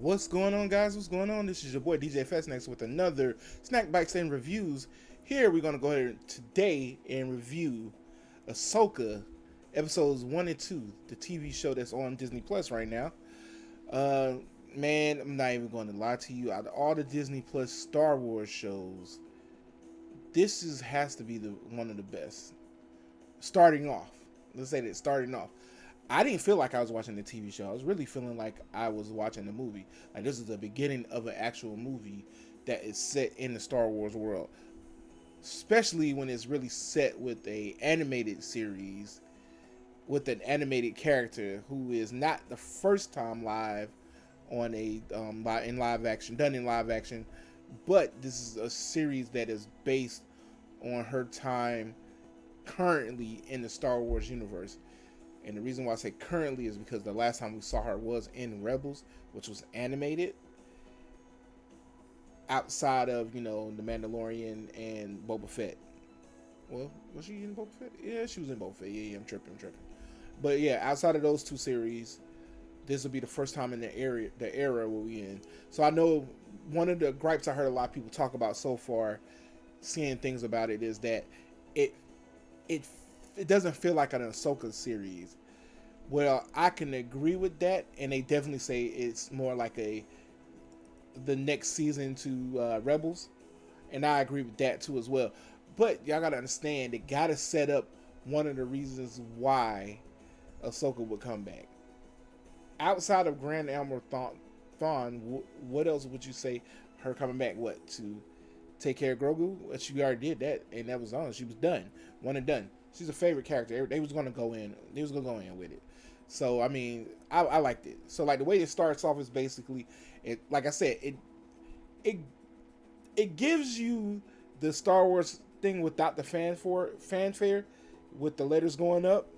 What's going on, guys? What's going on? This is your boy DJ Festnex with another Snack Bites and Reviews. Here we're gonna go ahead today and review Ahsoka episodes 1 and 2, the TV show that's on Disney Plus right now. Uh, man, I'm not even going to lie to you. Out of all the Disney Plus Star Wars shows, has to be the one of the best. Starting off, let's say that starting off. I didn't feel like I was watching the TV show. I was really feeling like I was watching the movie. Like this is the beginning of an actual movie that is set in the Star Wars world. Especially when it's really set with a animated series with an animated character who is not the first time live on a in live action, done in live action, but this is a series that is based on her time currently in the Star Wars universe. And the reason why I say currently is because the last time we saw her was in Rebels, which was animated. Outside of, The Mandalorian and Boba Fett. Well, was she in Boba Fett? Yeah, she was in Boba Fett. Yeah, I'm tripping. But yeah, outside of those two series, this will be the first time in the era where we in. So I know one of the gripes I heard a lot of people talk about so far, seeing things about it, is that it it doesn't feel like an Ahsoka series. Well, I can agree with that, and they definitely say it's more like the next season to Rebels, and I agree with that too as well. But y'all gotta understand, they gotta set up one of the reasons why Ahsoka would come back. Outside of Grand Admiral Thrawn, what else would you say her coming back? What, to take care of Grogu? Well, she already did that, and that was on. She was done, one and done. She's a favorite character. They was gonna go in. They was gonna go in with it. So I mean, I liked it. So like the way it starts off is basically, like I said, it gives you the Star Wars thing without the fanfare, with the letters going up,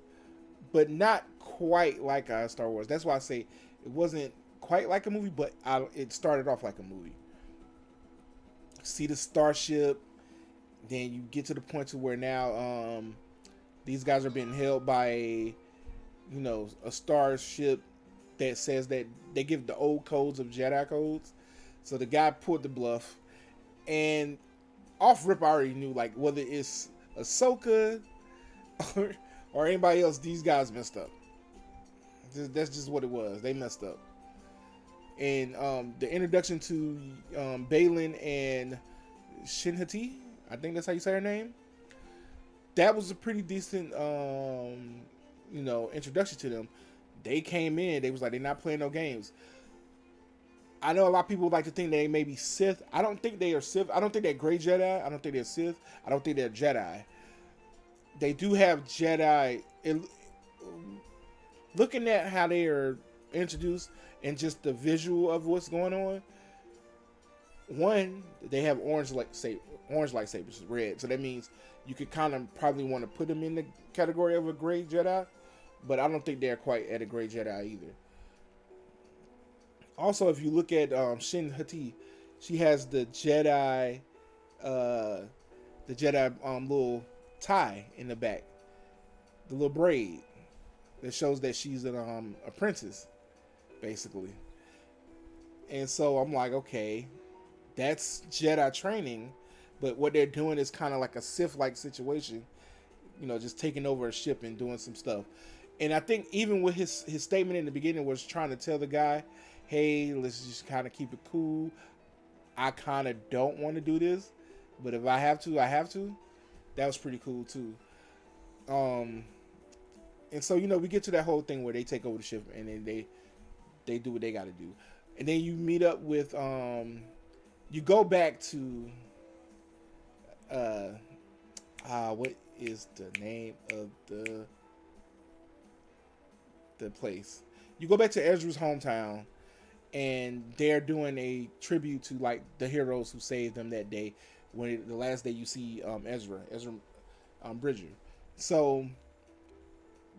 but not quite like Star Wars. That's why I say it wasn't quite like a movie, but it started off like a movie. See the starship, then you get to the point to where now these guys are being held by a starship that says that they give the old codes of Jedi codes. So the guy pulled the bluff, and off rip I already knew, like, whether it's Ahsoka or anybody else, these guys messed up. That's just what it was. They messed up. And the introduction to Baylan and Shinhati, I think that's how you say her name. That was a pretty decent introduction to them. They came in, they was like, they're not playing no games. I know a lot of people like to think they may be Sith. I don't think they are Sith. I don't think they're Grey Jedi. I don't think they're Sith. I don't think they're Jedi. They do have Jedi. Looking at how they are introduced and just the visual of what's going on, one, they have orange lightsabers, red. So that means you could kind of probably want to put them in the category of a Grey Jedi, but I don't think they're quite at a Grey Jedi either. Also, if you look at Shin Hati, she has the Jedi little tie in the back, the little braid that shows that she's an apprentice, basically. And so I'm like, okay, that's Jedi training, but what they're doing is kind of like a Sith-like situation, just taking over a ship and doing some stuff. And I think even with his statement in the beginning was trying to tell the guy, hey, let's just kind of keep it cool. I kind of don't want to do this, but if I have to, I have to. That was pretty cool too. And so, we get to that whole thing where they take over the ship and then they do what they got to do. And then you meet up with, you go back to, what is the name of the place? You go back to Ezra's hometown, and they're doing a tribute to like the heroes who saved them that day. When the last day you see Ezra Bridger. So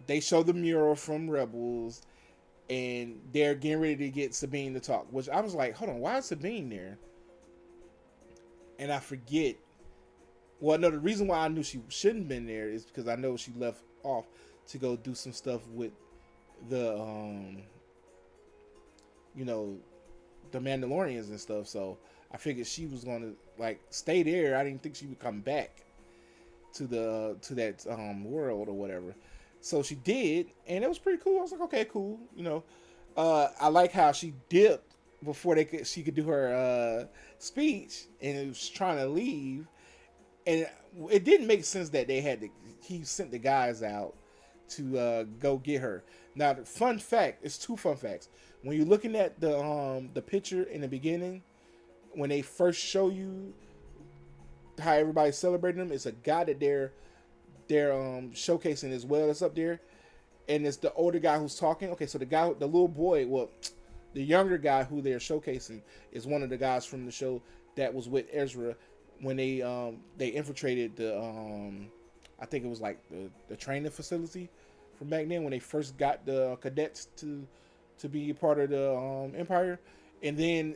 they show the mural from Rebels, and they're getting ready to get Sabine to talk. Which I was like, hold on, why is Sabine there? And I forget. Well, no, the reason why I knew she shouldn't have been there is because I know she left off to go do some stuff with the the Mandalorians and stuff. So I figured she was going to like stay there. I didn't think she would come back to that world or whatever. So she did, and it was pretty cool. I was like, okay, cool. I like how she dipped before she could do her speech, and it was trying to leave, and it didn't make sense that he sent the guys out to go get her. Now, the fun fact, it's two fun facts. When you're looking at the picture in the beginning, when they first show you how everybody's celebrating them, it's a guy that they're showcasing as well that's up there, and it's the older guy who's talking. Okay, so the little boy, well, the younger guy who they're showcasing is one of the guys from the show that was with Ezra when they infiltrated the I think it was like the training facility from back then when they first got the cadets to be a part of the Empire, and then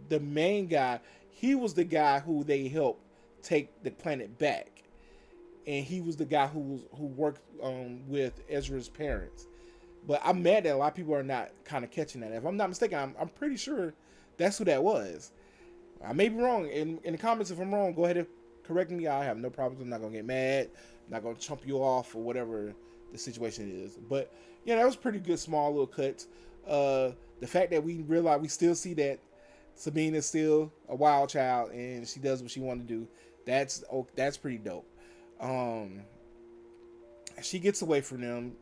the main guy, he was the guy who they helped take the planet back, and he was the guy who worked with Ezra's parents. But I'm mad that a lot of people are not kind of catching that. If I'm not mistaken, I'm pretty sure that's who that was. I may be wrong. In the comments, if I'm wrong, go ahead and correct me. I have no problems. I'm not going to get mad. I'm not going to chump you off or whatever the situation is. But, yeah, that was pretty good, small little cuts. The fact that we realize we still see that Sabine is still a wild child and she does what she wants to do. That's pretty dope. She gets away from them.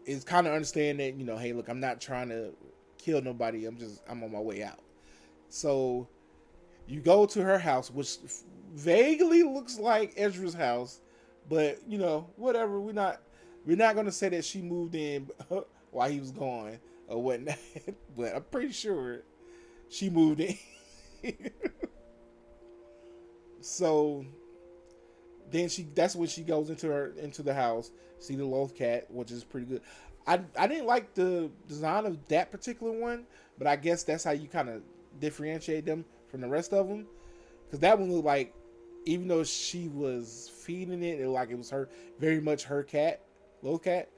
It's kind of understand that, hey, look, I'm not trying to kill nobody. I'm on my way out. So you go to her house, which vaguely looks like Ezra's house, but whatever. We're not gonna say that she moved in while he was gone or whatnot. But I'm pretty sure she moved in. So then that's when she goes into the house, see the loaf cat, which is pretty good. I didn't like the design of that particular one, but I guess that's how you kind of differentiate them from the rest of them. Because that one looked like, even though she was feeding it, like it was very much her cat, loaf cat.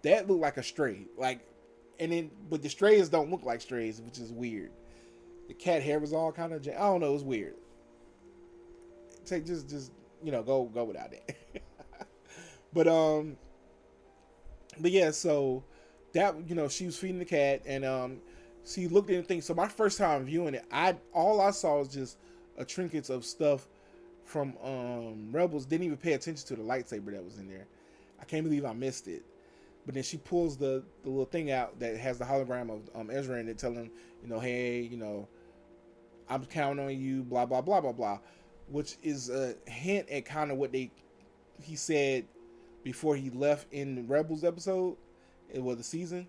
That looked like a stray, but the strays don't look like strays, which is weird. The cat hair was all kind of, I don't know, it was weird. Take just go without it. But yeah, so that she was feeding the cat, and she looked at the thing. So my first time viewing it, all I saw was just a trinkets of stuff from Rebels. Didn't even pay attention to the lightsaber that was in there. I can't believe I missed it. But then she pulls the little thing out that has the hologram of Ezra in it, telling him, hey, I'm counting on you, blah blah blah blah blah, which is a hint at kind of what he said before he left in the Rebels episode. It was the season,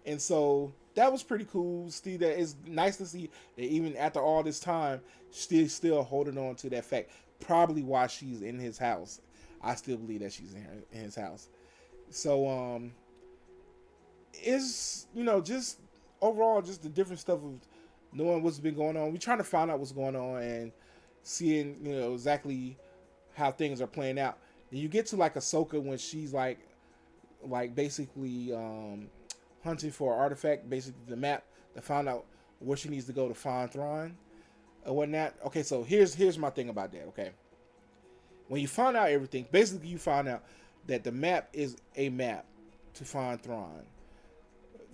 and so that was pretty cool. See, that it's nice to see that even after all this time, she's still holding on to that fact. Probably why she's in his house. I still believe that she's in his house. So it's just overall just the different stuff of knowing what's been going on. We're trying to find out what's going on and seeing exactly how things are playing out. Then you get to like Ahsoka when she's like basically hunting for an artifact, basically the map to find out where she needs to go to find Thrawn or whatnot. Okay, so here's my thing about that. Okay, when you find out everything, basically you find out that the map is a map to find Thrawn.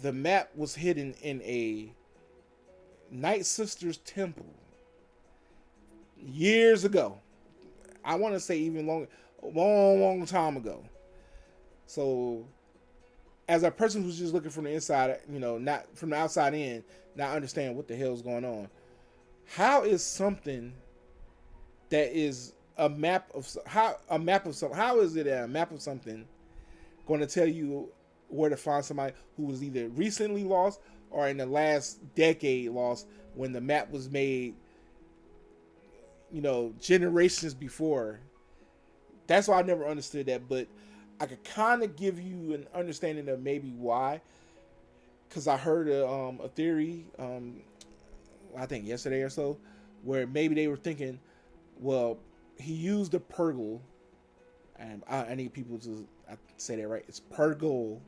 The map was hidden in a Night Sisters temple years ago. I want to say even long time ago. So, as a person who's just looking from the inside, not from the outside in, not understanding what the hell is going on, how is something that is a map of something? How is it a map of something going to tell you where to find somebody who was either recently lost or in the last decade lost when the map was made, generations before? That's why I never understood that, but I could kind of give you an understanding of maybe why. Because I heard a theory, I think yesterday or so, where maybe they were thinking, well, he used a Purgle, and I need people to say that right. It's Purgle,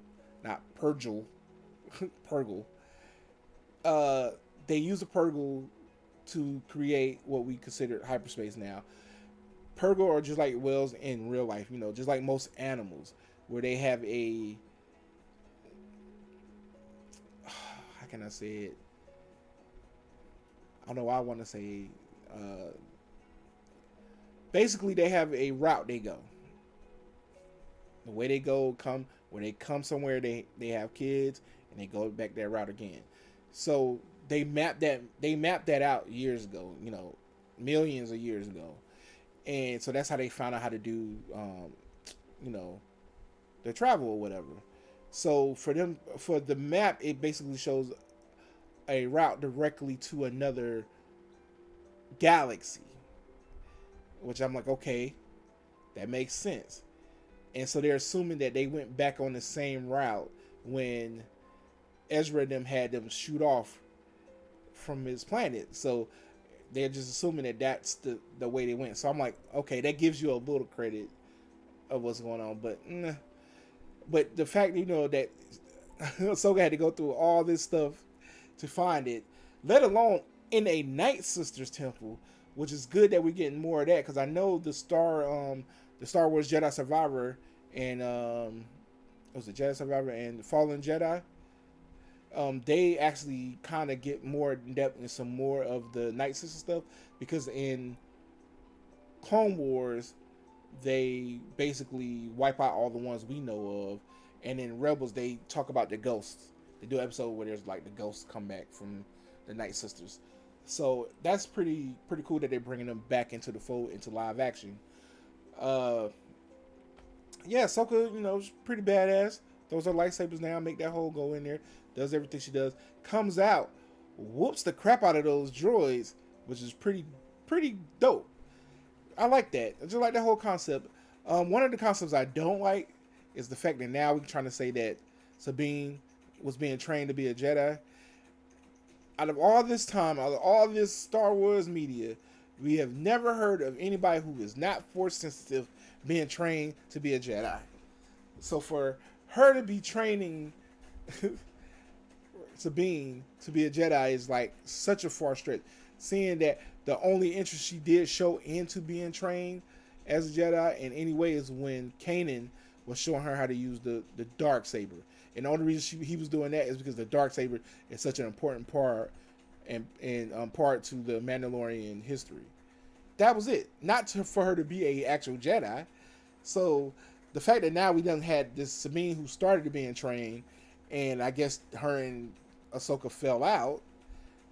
not Purgle. Purgle. they use the Purgle to create what we consider hyperspace now. Purgle are just like whales in real life, just like most animals, where they have a, how can I say it? I don't know why I want to say. Basically, they have a route they go. The way they go, when they come somewhere, they have kids and they go back that route again. So they mapped that out years ago, millions of years ago, and so that's how they found out how to do, their travel or whatever. So for the map, it basically shows a route directly to another galaxy, which I'm like, okay, that makes sense. And so they're assuming that they went back on the same route when Ezra and them had them shoot off from his planet. So they're just assuming that that's the way they went. So I'm like, okay, that gives you a little credit of what's going on. But the fact, that Ahsoka had to go through all this stuff to find it, let alone in a Night Sisters temple, which is good that we're getting more of that, because I know the Star Wars Jedi Survivor and it was the Jedi Survivor and the Fallen Jedi. They actually kind of get more in depth in some more of the Night Sister stuff, because in Clone Wars they basically wipe out all the ones we know of, and in Rebels they talk about the ghosts. They do an episode where there's like the ghosts come back from the Night Sisters. So that's pretty cool that they're bringing them back into the fold, into live action. Yeah, Ahsoka, is pretty badass. Those are lightsabers now. Make that hole go in there. Does everything she does. Comes out, whoops the crap out of those droids, which is pretty dope. I like that. I just like that whole concept. One of the concepts I don't like is the fact that now we're trying to say that Sabine was being trained to be a Jedi. Out of all this time, out of all this Star Wars media, we have never heard of anybody who is not force sensitive being trained to be a Jedi. So for her to be training Sabine to be a Jedi is like such a far stretch. Seeing that the only interest she did show into being trained as a Jedi in any way is when Kanan was showing her how to use the dark saber. And the only reason he was doing that is because the dark saber is such an important part and part to the Mandalorian history. That was it. Not for her to be a actual Jedi. So the fact that now we done had this Sabine who started being trained, and I guess her and Ahsoka fell out,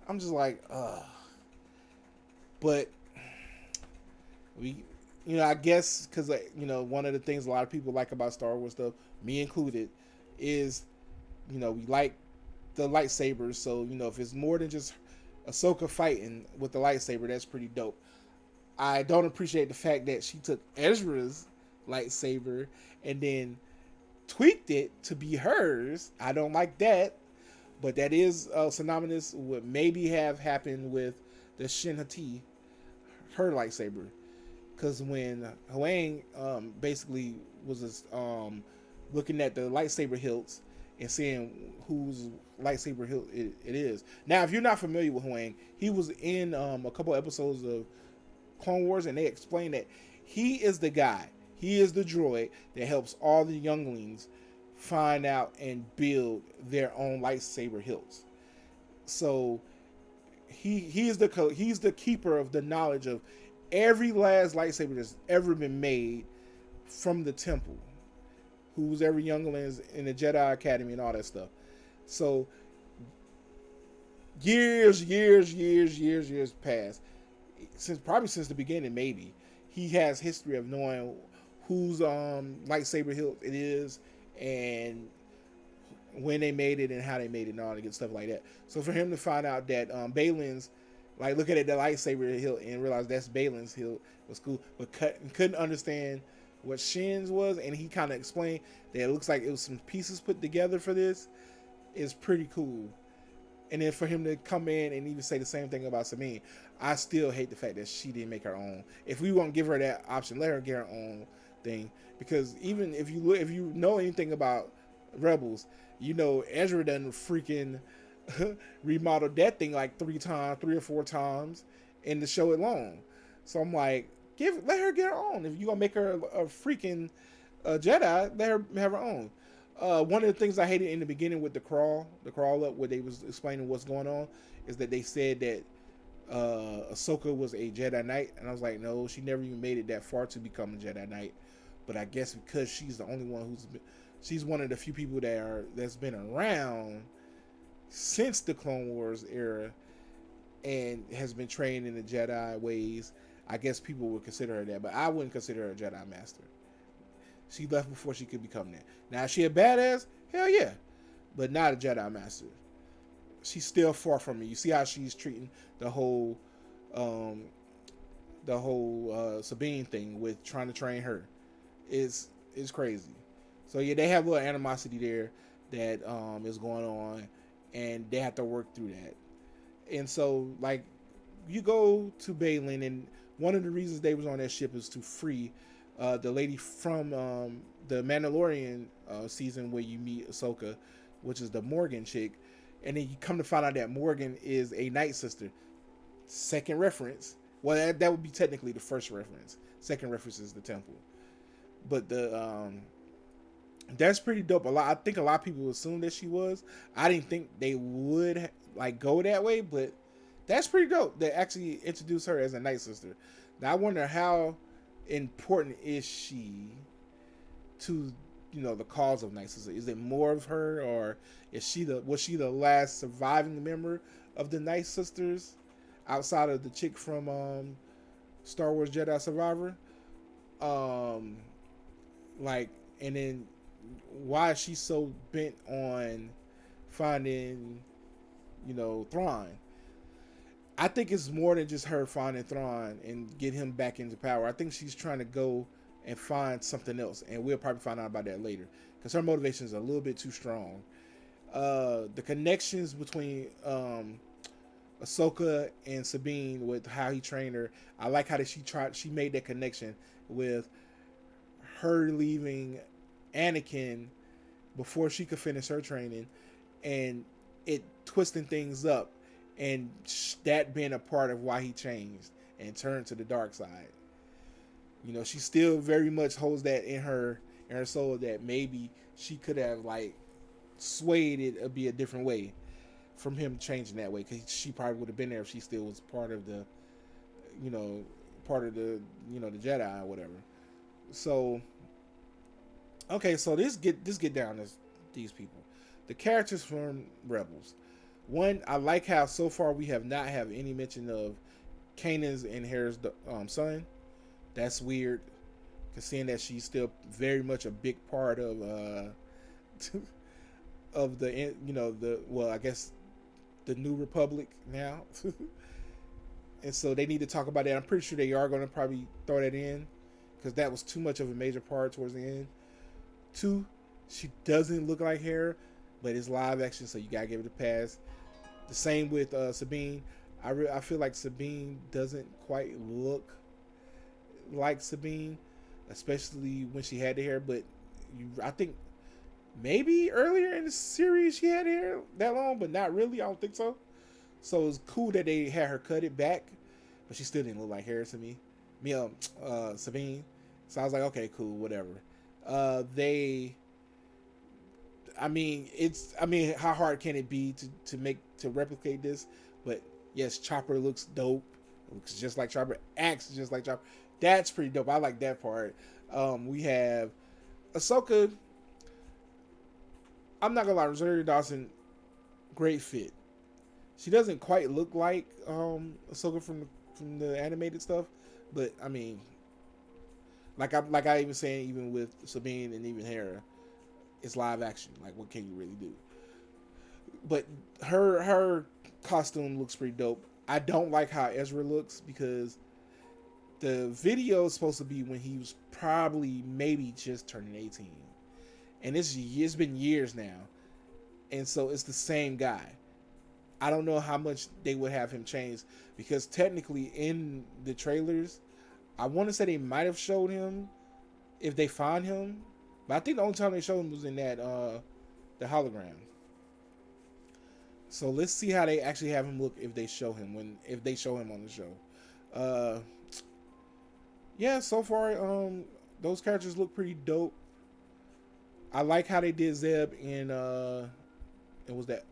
I'm just like, ugh. But I guess because one of the things a lot of people like about Star Wars stuff, me included, is we like the lightsabers. So if it's more than just Ahsoka fighting with the lightsaber, that's pretty dope. I don't appreciate the fact that she took Ezra's lightsaber and then tweaked it to be hers. I don't like that, but that is synonymous with what maybe have happened with the Shin Hati, her lightsaber. Because when Huang basically was looking at the lightsaber hilts and seeing whose lightsaber hilt it is. Now, if you're not familiar with Huang, he was in a couple episodes of Clone Wars, and they explain that he is the guy. He is the droid that helps all the younglings find out and build their own lightsaber hilts. So he's the keeper of the knowledge of every last lightsaber that's ever been made from the temple, who's every younglings in the Jedi Academy and all that stuff. So years past, since the beginning, maybe he has history of knowing whose lightsaber hilt it is and when they made it and how they made it and all that good stuff like that. So for him to find out that Balin's, like, looking at the lightsaber hilt and realize that's Balin's hilt was cool, but couldn't understand what Shin's was, and he kind of explained that it looks like it was some pieces put together for this, is pretty cool. And then for him to come in and even say the same thing about Sabine, I still hate the fact that she didn't make her own. If we won't give her that option, let her get her own thing. Because even if you know anything about Rebels, Ezra done freaking remodeled that thing like 3 or 4 times, and to show it long. So I'm like, let her get her own. If you gonna make her a freaking Jedi, let her have her own. One of the things I hated in the beginning with the crawl up, where they was explaining what's going on, is that they said that Ahsoka was a Jedi Knight, and I was like, no, she never even made it that far to become a Jedi Knight. But I guess because she's the only one she's one of the few people that's been around since the Clone Wars era and has been trained in the Jedi ways. I guess people would consider her that, but I wouldn't consider her a Jedi Master. She left before she could become that. Now, is she a badass? Hell yeah, but not a Jedi Master. She's still far from it. You see how she's treating the whole Sabine thing with trying to train her. Is crazy. So yeah, they have a little animosity there that is going on, and they have to work through that. And so, like, you go to Balin, and one of the reasons they was on that ship is to free the lady from the Mandalorian season where you meet Ahsoka, which is the Morgan chick, and then you come to find out that Morgan is a Night Sister. Second reference. Well, that would be technically the first reference. Second reference is the Temple. But that's pretty dope. I think a lot of people assumed that she was. I didn't think they would like go that way, but that's pretty dope. They actually introduced her as a Night Sister. Now I wonder how important is she to the cause of Night Sister? Is it more of her, or was she the last surviving member of the Night Sisters outside of the chick from Star Wars Jedi Survivor? And then why is she so bent on finding Thrawn? I think it's more than just her finding Thrawn and get him back into power. I think she's trying to go and find something else, and we'll probably find out about that later, because her motivation is a little bit too strong. The connections between Ahsoka and Sabine, with how he trained her, I like how she made that connection with her leaving Anakin before she could finish her training, and it twisting things up, and that being a part of why he changed and turned to the dark side. She still very much holds that in her soul, that maybe she could have like swayed it to be a different way from him changing that way, because she probably would have been there if she still was part of the the Jedi or whatever. So okay, so let's get down to these people. The characters from Rebels. One, I like how so far we have not have any mention of Kanan's and Hera's son. That's weird, because seeing that she's still very much a big part of of I guess the New Republic now. And so they need to talk about that. I'm pretty sure they are going to probably throw that in, because that was too much of a major part towards the end. 2, she doesn't look like Hera, but it's live action, so you gotta give it a pass. The same with Sabine. I feel like Sabine doesn't quite look like Sabine, especially when she had the hair. But I think maybe earlier in the series she had hair that long, but not really. I don't think so. So it's cool that they had her cut it back, but she still didn't look like Hera to me. Sabine. So I was like, okay, cool, whatever. How hard can it be to replicate this? But yes, Chopper looks dope. Looks just like Chopper. Acts just like Chopper. That's pretty dope. I like that part. We have Ahsoka. I'm not gonna lie, Rosario Dawson, great fit. She doesn't quite look like Ahsoka from the animated stuff, but I mean, like I even saying, even with Sabine and even Hera, it's live action. Like, what can you really do? But her costume looks pretty dope. I don't like how Ezra looks, because the video is supposed to be when he was probably maybe just turning 18, and it's been years now, and so it's the same guy. I don't know how much they would have him change, because technically in the trailers, I want to say they might have showed him if they find him, but I think the only time they showed him was in that the hologram. So let's see how they actually have him look if they show him on the show. Uh, yeah, so far, those characters look pretty dope. I like how they did Zeb in and was that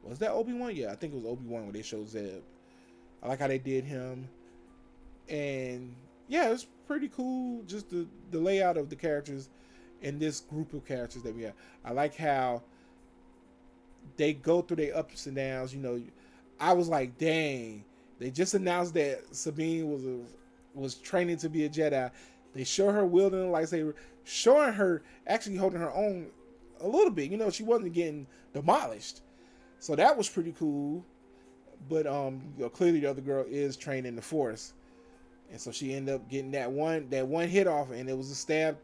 Obi-Wan? Yeah, I think it was Obi-Wan when they showed Zeb. I like how they did him, and yeah, it's pretty cool. Just the layout of the characters and this group of characters that we have. I like how they go through their ups and downs. I was like, dang, they just announced that Sabine was training to be a Jedi. They show her wielding a lightsaber, showing her actually holding her own a little bit. She wasn't getting demolished, so that was pretty cool. But clearly the other girl is trained in the Force, and so she ended up getting that one hit off, and it was a stab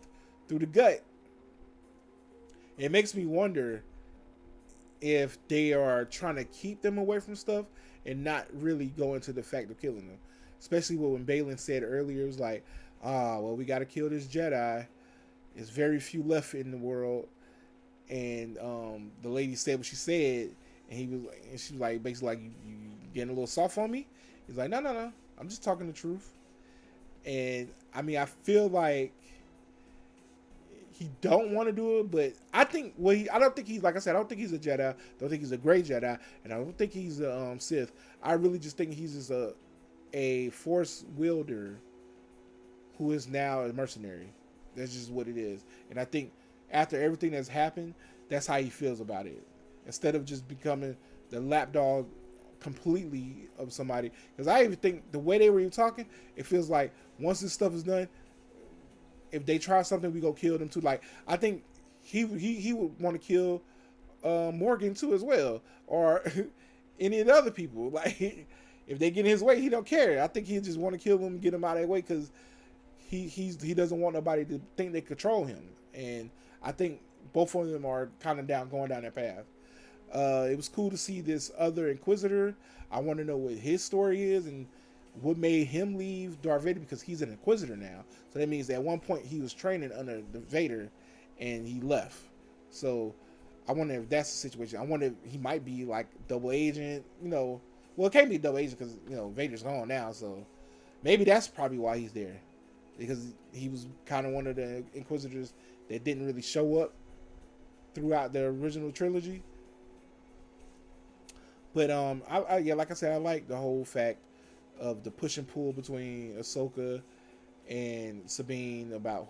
through the gut. It makes me wonder if they are trying to keep them away from stuff and not really go into the fact of killing them. Especially when Balin said earlier, it was like, well, we got to kill this Jedi. There's very few left in the world. And the lady said what she said, and she was like, basically like, you getting a little soft on me? He's like, no, I'm just talking the truth. And I mean, I feel like he don't want to do it, but I think I don't think he's, like I said, I don't think he's a Jedi. I don't think he's a great Jedi, and I don't think he's a Sith. I really just think he's just a Force wielder who is now a mercenary. That's just what it is. And I think after everything that's happened, that's how he feels about it. Instead of just becoming the lapdog completely of somebody, because I even think the way they were even talking, it feels like once this stuff is done, if they try something, we go kill them too. Like, I think he would want to kill Morgan too as well, or any of the other people. Like, if they get in his way, he don't care. I think he just want to kill them and get them out of their way, because he doesn't want nobody to think they control him. And I think both of them are kind of going down that path. It was cool to see this other Inquisitor. I want to know what his story is and what made him leave Darth Vader, because he's an Inquisitor now. So that means that at one point he was training under the Vader and he left. So I wonder if that's the situation. I wonder if he might be like double agent, well, it can't be double agent because, Vader's gone now. So maybe that's probably why he's there, because he was kind of one of the Inquisitors that didn't really show up throughout the original trilogy. But yeah, like I said, I like the whole fact of the push and pull between Ahsoka and Sabine about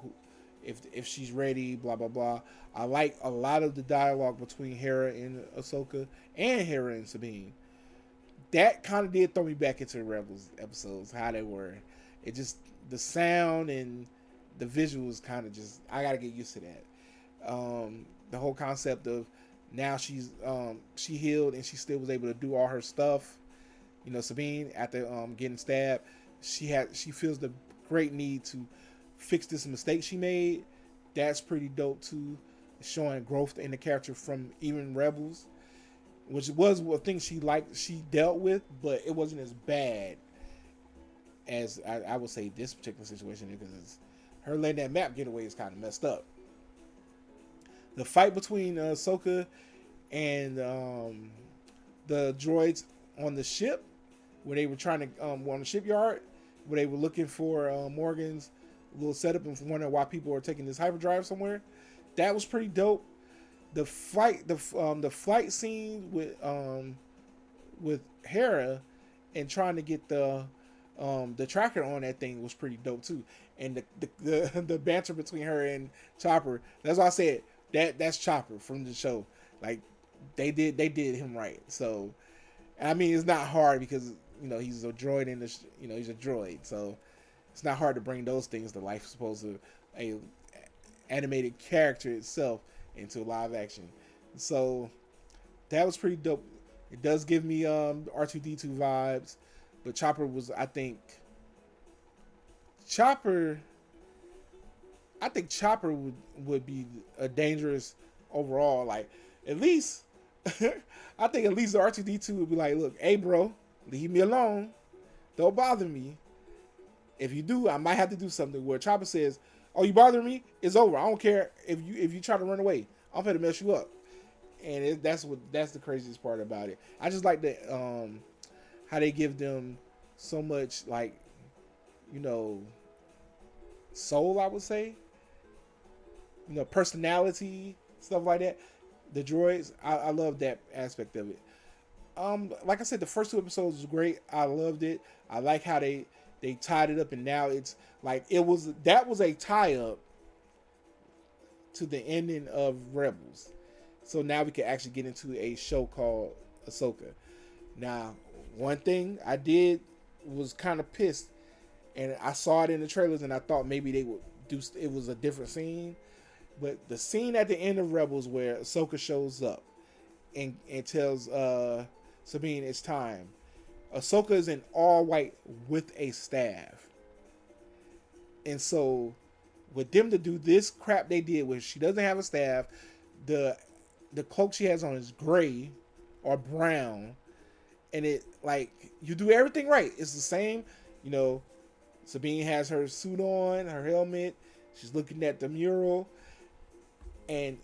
if she's ready, blah blah blah. I like a lot of the dialogue between Hera and Ahsoka and Hera and Sabine. That kind of did throw me back into the Rebels episodes, how they were. It just, the sound and the visuals kind of just, I gotta get used to that. The whole concept of now she healed and she still was able to do all her stuff. Sabine, after getting stabbed, she feels the great need to fix this mistake she made. That's pretty dope too, showing growth in the character from even Rebels, which was a thing she dealt with, but it wasn't as bad as I would say this particular situation, because her letting that map get away is kind of messed up. The fight between Ahsoka and the droids on the ship, where they were trying to on the shipyard, where they were looking for Morgan's little setup and wondering why people are taking this hyperdrive somewhere. That was pretty dope. The flight scene with Hera and trying to get the tracker on that thing was pretty dope too. And the banter between her and Chopper, that's why I said that's Chopper from the show. Like, they did him right. So I mean, it's not hard because he's a droid in the he's a droid, so it's not hard to bring those things to life, as opposed to a animated character itself into live action. So that was pretty dope. It does give me R2D2 vibes, but Chopper was, I think Chopper would be a dangerous overall. Like, at least I think at least the R2D2 would be like, look, hey bro, leave me alone. Don't bother me. If you do, I might have to do something. Where Chopper says, oh, you bother me? It's over. I don't care if you try to run away. I'm gonna mess you up. and that's the craziest part about it. I just like the how they give them so much, like, you know, soul, I would say, personality, stuff like that. The droids, I love that aspect of it. Like I said, the first two episodes was great. I loved it. I like how they tied it up, and now it's like that was a tie up to the ending of Rebels. So now we can actually get into a show called Ahsoka. Now, one thing I did was kind of pissed, and I saw it in the trailers, and I thought maybe they would do it was a different scene, but the scene at the end of Rebels where Ahsoka shows up and tells Sabine it's time. Ahsoka is in all white with a staff, and so with them to do this crap they did, where she doesn't have a staff, the cloak she has on is gray or brown, and it, like, you do everything right. It's the same, you know. Sabine has her suit on, her helmet. She's looking at the mural, and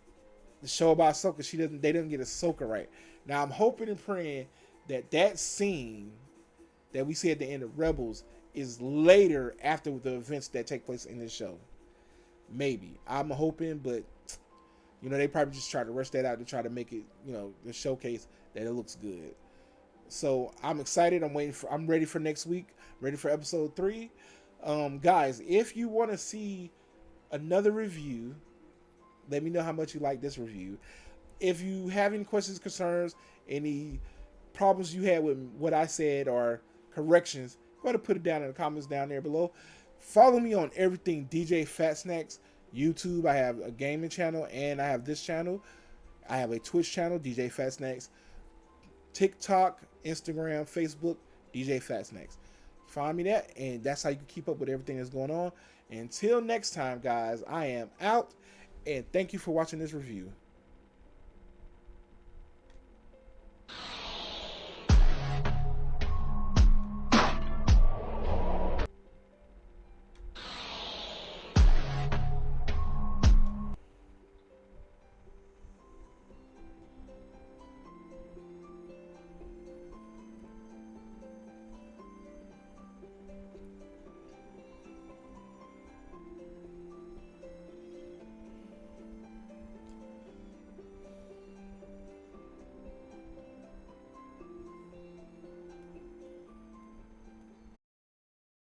the show about Ahsoka, they didn't get Ahsoka right. Now I'm hoping and praying that scene that we see at the end of Rebels is later after the events that take place in this show. Maybe. I'm hoping, but they probably just try to rush that out to try to make it, the showcase that it looks good. So I'm excited. I'm ready for next week. Ready for episode 3. Guys, if you want to see another review, let me know how much you like this review. If you have any questions, concerns, any problems you had with what I said or corrections, go ahead and put it down in the comments down there below. Follow me on everything DJ Fat Snacks. YouTube, I have a gaming channel, and I have this channel. I have a Twitch channel, DJ Fat Snacks. TikTok, Instagram, Facebook, DJ Fat Snacks. Find me that, and that's how you can keep up with everything that's going on. Until next time, guys, I am out, and thank you for watching this review.